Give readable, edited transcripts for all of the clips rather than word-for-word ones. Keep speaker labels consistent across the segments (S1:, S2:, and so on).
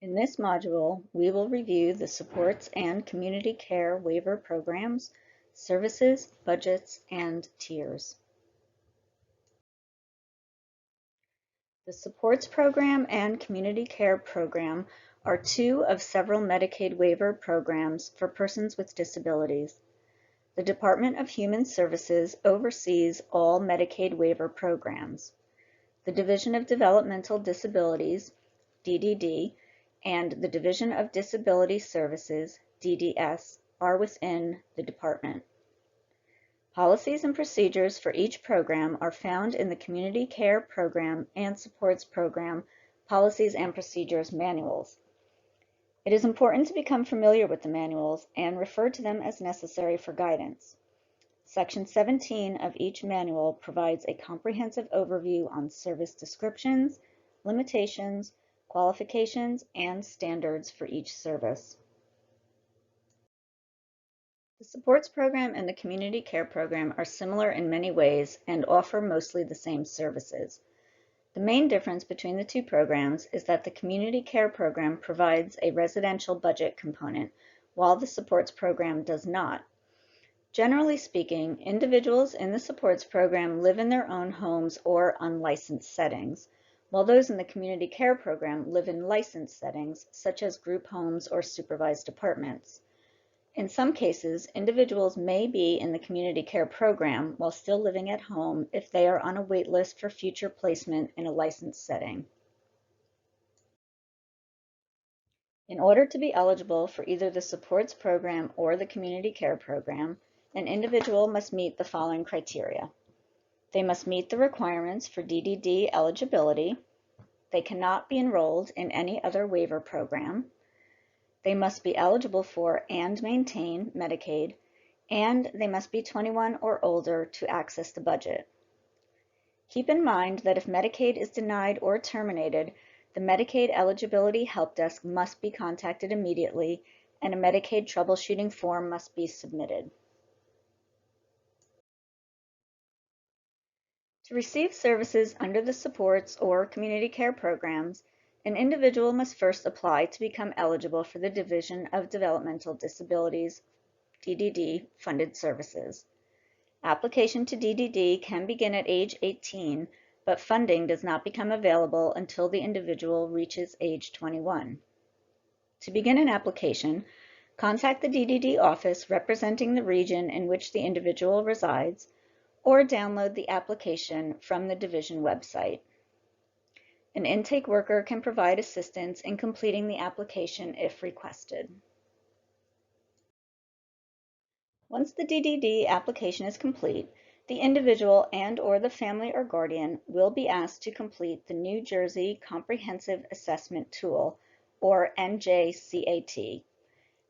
S1: In this module, we will review the supports and community care waiver programs, services, budgets, and tiers. The supports program and community care program are two of several Medicaid waiver programs for persons with disabilities. The Department of Human Services oversees all Medicaid waiver programs. The Division of Developmental Disabilities, DDD, and the Division of Disability Services, DDS, are within the department. Policies and procedures for each program are found in the Community Care Program and Supports Program Policies and Procedures Manuals. It is important to become familiar with the manuals and refer to them as necessary for guidance. Section 17 of each manual provides a comprehensive overview on service descriptions, limitations, qualifications, and standards for each service. The supports program and the community care program are similar in many ways and offer mostly the same services. The main difference between the two programs is that the community care program provides a residential budget component, while the supports program does not. Generally speaking, individuals in the supports program live in their own homes or unlicensed settings, while those in the community care program live in licensed settings, such as group homes or supervised apartments. In some cases, individuals may be in the community care program while still living at home if they are on a wait list for future placement in a licensed setting. In order to be eligible for either the supports program or the community care program, an individual must meet the following criteria. They must meet the requirements for DDD eligibility. They cannot be enrolled in any other waiver program. They must be eligible for and maintain Medicaid, and they must be 21 or older to access the budget. Keep in mind that if Medicaid is denied or terminated, the Medicaid Eligibility Help Desk must be contacted immediately, and a Medicaid troubleshooting form must be submitted. To receive services under the supports or community care programs, an individual must first apply to become eligible for the Division of Developmental Disabilities, DDD, funded services. Application to DDD can begin at age 18, but funding does not become available until the individual reaches age 21. To begin an application, contact the DDD office representing the region in which the individual resides, or download the application from the division website. An intake worker can provide assistance in completing the application if requested. Once the DDD application is complete, the individual and/or the family or guardian will be asked to complete the New Jersey Comprehensive Assessment Tool, or NJCAT.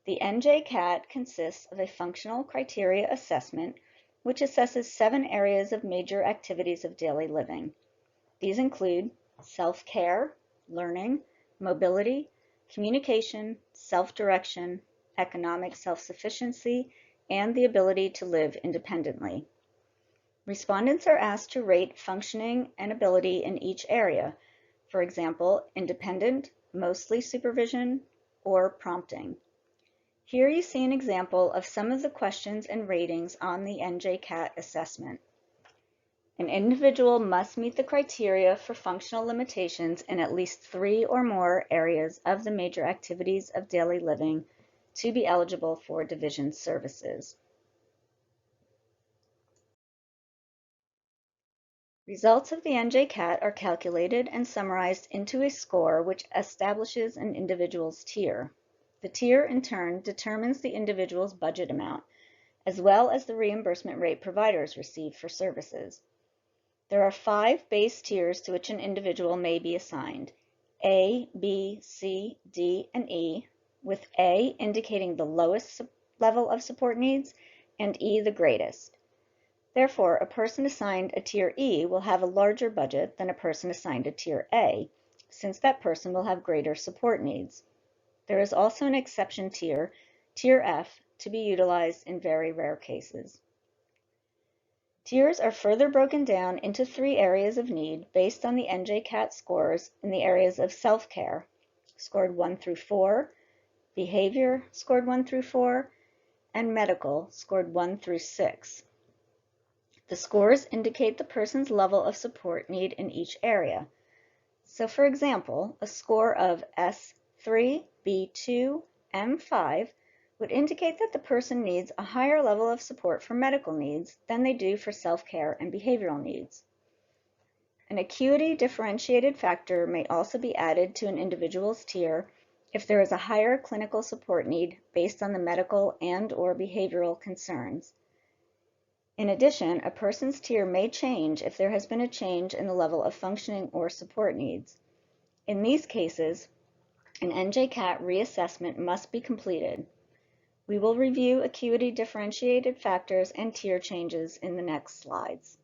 S1: The Njcat consists of a functional criteria assessment, which assesses 7 areas of major activities of daily living. These include self-care, learning, mobility, communication, self-direction, economic self-sufficiency, and the ability to live independently. Respondents are asked to rate functioning and ability in each area, for example, independent, mostly supervision, or prompting. Here you see an example of some of the questions and ratings on the Njcat assessment. An individual must meet the criteria for functional limitations in at least 3 or more areas of the major activities of daily living to be eligible for division services. Results of the Njcat are calculated and summarized into a score which establishes an individual's tier. The tier, in turn, determines the individual's budget amount, as well as the reimbursement rate providers receive for services. There are 5 base tiers to which an individual may be assigned: A, B, C, D, and E, with A indicating the lowest level of support needs and E the greatest. Therefore, a person assigned a tier E will have a larger budget than a person assigned a tier A, since that person will have greater support needs. There is also an exception tier, tier F, to be utilized in very rare cases. Tiers are further broken down into 3 areas of need based on the Njcat scores in the areas of self-care, scored 1 through 4, behavior, scored 1 through 4, and medical, scored 1 through 6. The scores indicate the person's level of support need in each area. So for example, a score of S3, B2, M5 would indicate that the person needs a higher level of support for medical needs than they do for self-care and behavioral needs. An acuity differentiated factor may also be added to an individual's tier if there is a higher clinical support need based on the medical and/or behavioral concerns. In addition, a person's tier may change if there has been a change in the level of functioning or support needs. In these cases, an Njcat reassessment must be completed. We will review acuity differentiated factors and tier changes in the next slides.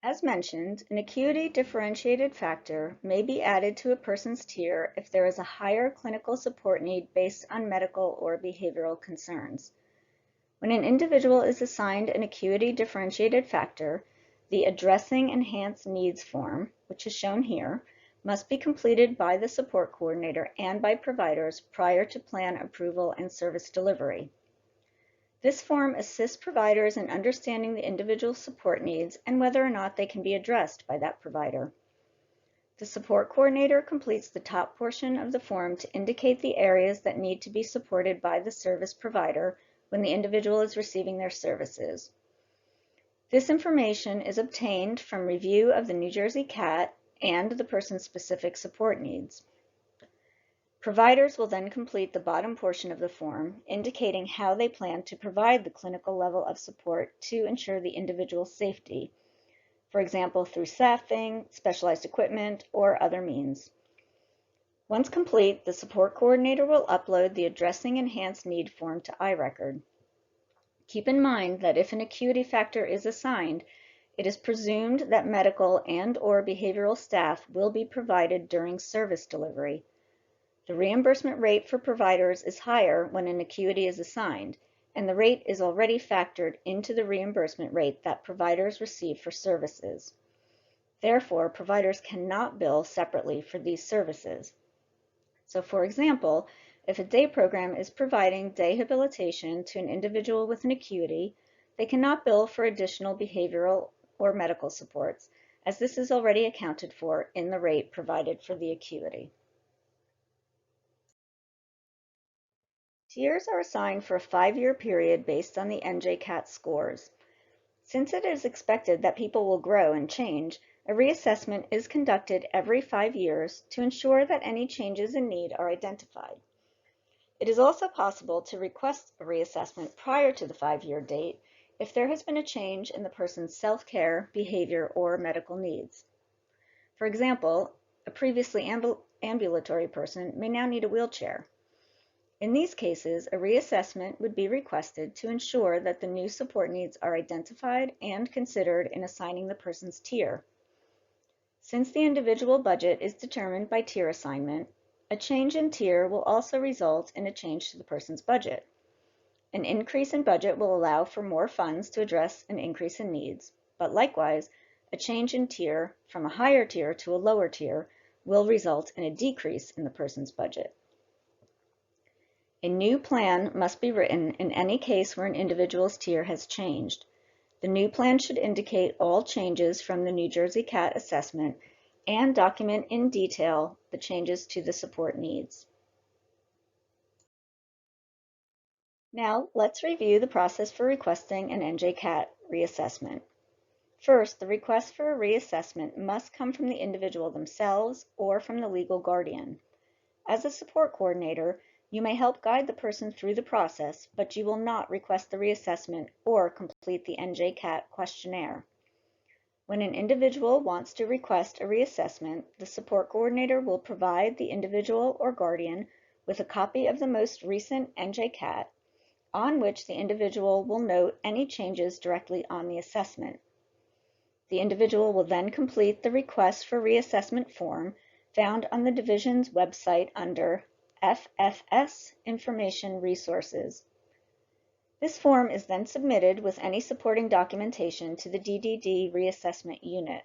S1: As mentioned, an acuity differentiated factor may be added to a person's tier if there is a higher clinical support need based on medical or behavioral concerns. When an individual is assigned an acuity differentiated factor, the Addressing Enhanced Needs form, which is shown here, must be completed by the support coordinator and by providers prior to plan approval and service delivery. This form assists providers in understanding the individual support needs and whether or not they can be addressed by that provider. The support coordinator completes the top portion of the form to indicate the areas that need to be supported by the service provider when the individual is receiving their services. This information is obtained from review of the Njcat and the person's specific support needs. Providers will then complete the bottom portion of the form, indicating how they plan to provide the clinical level of support to ensure the individual's safety, for example, through staffing, specialized equipment, or other means. Once complete, the support coordinator will upload the Addressing Enhanced Need form to iRecord. Keep in mind that if an acuity factor is assigned, it is presumed that medical and/or behavioral staff will be provided during service delivery. The reimbursement rate for providers is higher when an acuity is assigned, and the rate is already factored into the reimbursement rate that providers receive for services. Therefore, providers cannot bill separately for these services. So for example, if a day program is providing day habilitation to an individual with an acuity, they cannot bill for additional behavioral or medical supports, as this is already accounted for in the rate provided for the acuity. Tiers are assigned for a 5-year period based on the Njcat scores. Since it is expected that people will grow and change, a reassessment is conducted every 5 years to ensure that any changes in need are identified. It is also possible to request a reassessment prior to the 5-year date if there has been a change in the person's self-care, behavior, or medical needs. For example, a previously ambulatory person may now need a wheelchair. In these cases, a reassessment would be requested to ensure that the new support needs are identified and considered in assigning the person's tier. Since the individual budget is determined by tier assignment, a change in tier will also result in a change to the person's budget. An increase in budget will allow for more funds to address an increase in needs, but likewise, a change in tier from a higher tier to a lower tier will result in a decrease in the person's budget. A new plan must be written in any case where an individual's tier has changed. The new plan should indicate all changes from the Njcat assessment and document in detail the changes to the support needs. Now, let's review the process for requesting an Njcat reassessment. First, the request for a reassessment must come from the individual themselves or from the legal guardian. As a support coordinator, you may help guide the person through the process, but you will not request the reassessment or complete the Njcat questionnaire. When an individual wants to request a reassessment, the support coordinator will provide the individual or guardian with a copy of the most recent Njcat, on which the individual will note any changes directly on the assessment. The individual will then complete the request for reassessment form found on the division's website under FFS Information Resources. This form is then submitted with any supporting documentation to the DDD Reassessment Unit.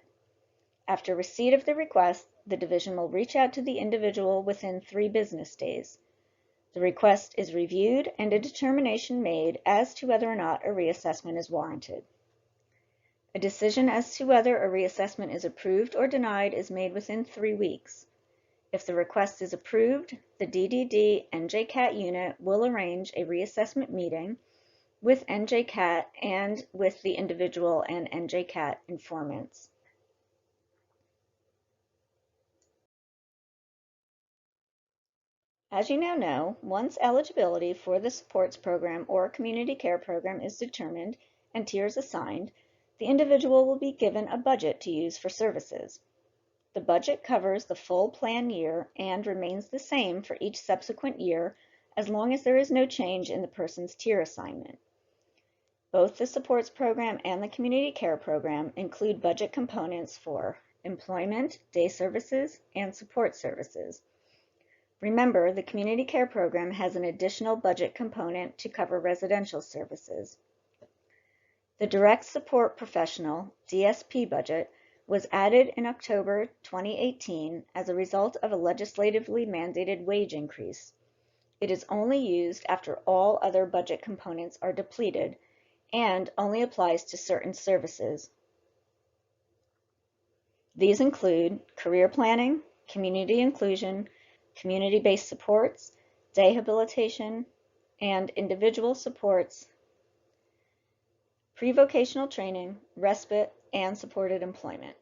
S1: After receipt of the request, the division will reach out to the individual within 3 business days. The request is reviewed and a determination made as to whether or not a reassessment is warranted. A decision as to whether a reassessment is approved or denied is made within 3 weeks. If the request is approved, the DDD Njcat unit will arrange a reassessment meeting with Njcat and with the individual and Njcat informants. As you now know, once eligibility for the supports program or community care program is determined and tiers assigned, the individual will be given a budget to use for services. The budget covers the full plan year and remains the same for each subsequent year as long as there is no change in the person's tier assignment. Both the supports program and the community care program include budget components for employment, day services, and support services. Remember, the community care program has an additional budget component to cover residential services. The Direct Support Professional (DSP) budget was added in October 2018 as a result of a legislatively mandated wage increase. It is only used after all other budget components are depleted and only applies to certain services. These include career planning, community inclusion, community-based supports, day habilitation, and individual supports, pre-vocational training, respite, and supported employment.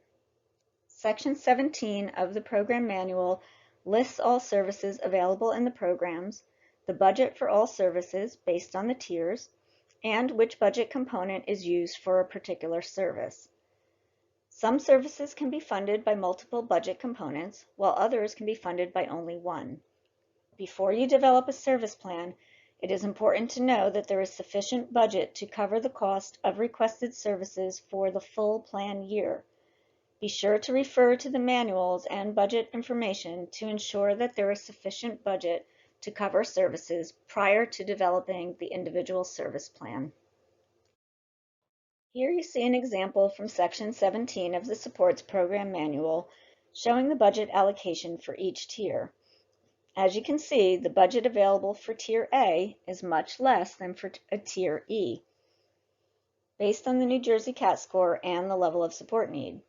S1: Section 17 of the program manual lists all services available in the programs, the budget for all services based on the tiers, and which budget component is used for a particular service. Some services can be funded by multiple budget components, while others can be funded by only one. Before you develop a service plan, it is important to know that there is sufficient budget to cover the cost of requested services for the full plan year. Be sure to refer to the manuals and budget information to ensure that there is sufficient budget to cover services prior to developing the individual service plan. Here you see an example from Section 17 of the Supports Program Manual showing the budget allocation for each tier. As you can see, the budget available for Tier A is much less than for a Tier E, based on the New Jersey CAT score and the level of support need.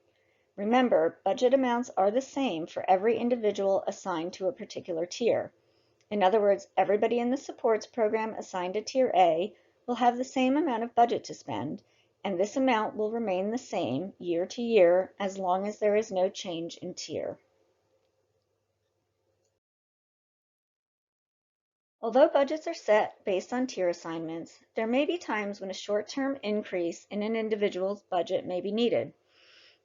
S1: Remember, budget amounts are the same for every individual assigned to a particular tier. In other words, everybody in the supports program assigned to Tier A will have the same amount of budget to spend, and this amount will remain the same year to year as long as there is no change in tier. Although budgets are set based on tier assignments, there may be times when a short-term increase in an individual's budget may be needed.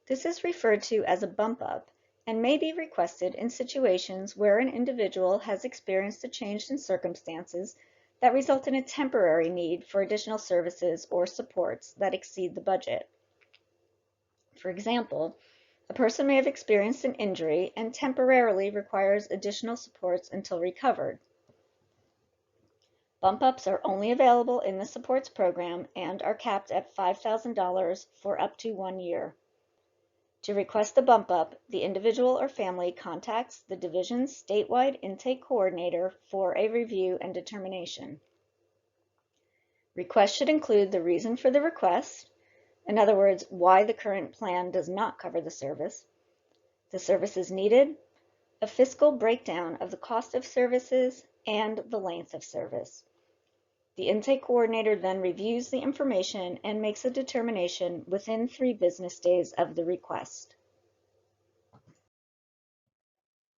S1: This is referred to as a bump up and may be requested in situations where an individual has experienced a change in circumstances that result in a temporary need for additional services or supports that exceed the budget. For example, a person may have experienced an injury and temporarily requires additional supports until recovered. Bump ups are only available in the supports program and are capped at $5,000 for up to 1 year. To request the bump up, the individual or family contacts the division's statewide intake coordinator for a review and determination. Requests should include the reason for the request, in other words, why the current plan does not cover the services needed, a fiscal breakdown of the cost of services, and the length of service. The intake coordinator then reviews the information and makes a determination within 3 business days of the request.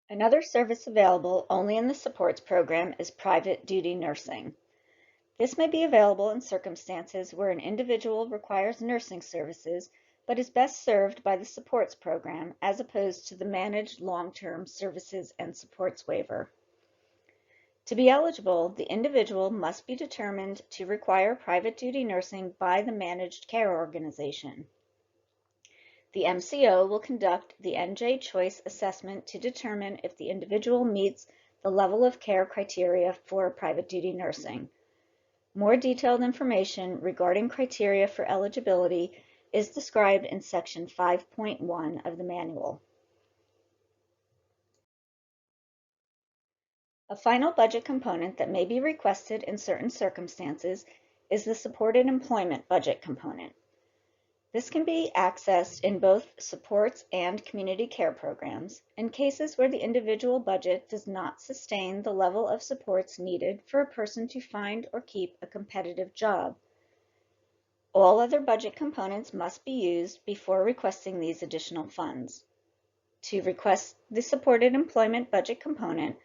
S1: Another service available only in the supports program is private duty nursing. This may be available in circumstances where an individual requires nursing services but is best served by the supports program as opposed to the managed long-term services and supports waiver. To be eligible, the individual must be determined to require private duty nursing by the managed care organization. The MCO will conduct the NJ Choice assessment to determine if the individual meets the level of care criteria for private duty nursing. More detailed information regarding criteria for eligibility is described in Section 5.1 of the manual. A final budget component that may be requested in certain circumstances is the supported employment budget component. This can be accessed in both supports and community care programs in cases where the individual budget does not sustain the level of supports needed for a person to find or keep a competitive job. All other budget components must be used before requesting these additional funds. To request the supported employment budget component,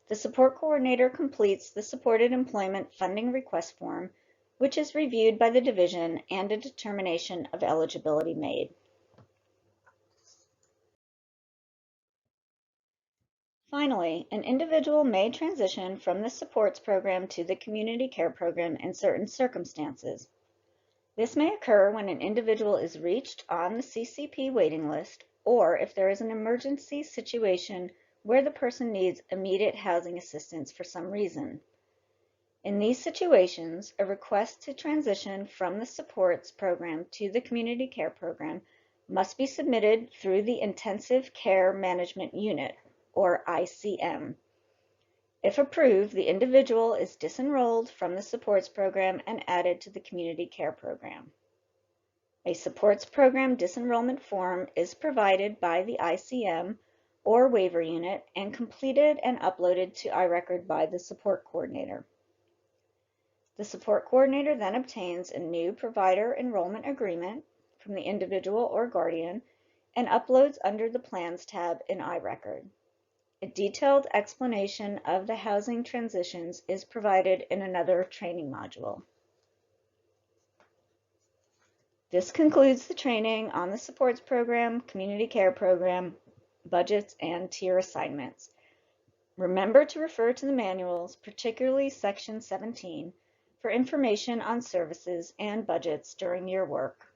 S1: the support coordinator completes the supported employment funding request form, which is reviewed by the division and a determination of eligibility made. Finally, an individual may transition from the supports program to the community care program in certain circumstances. This may occur when an individual is reached on the CCP waiting list, or if there is an emergency situation where the person needs immediate housing assistance for some reason. In these situations, a request to transition from the supports program to the community care program must be submitted through the Intensive Care Management Unit, or ICM. If approved, the individual is disenrolled from the supports program and added to the community care program. A supports program disenrollment form is provided by the ICM or waiver unit and completed and uploaded to iRecord by the support coordinator. The support coordinator then obtains a new provider enrollment agreement from the individual or guardian and uploads under the Plans tab in iRecord. A detailed explanation of the housing transitions is provided in another training module. This concludes the training on the supports program, community care program, budgets, and tier assignments. Remember to refer to the manuals, particularly Section 17, for information on services and budgets during your work.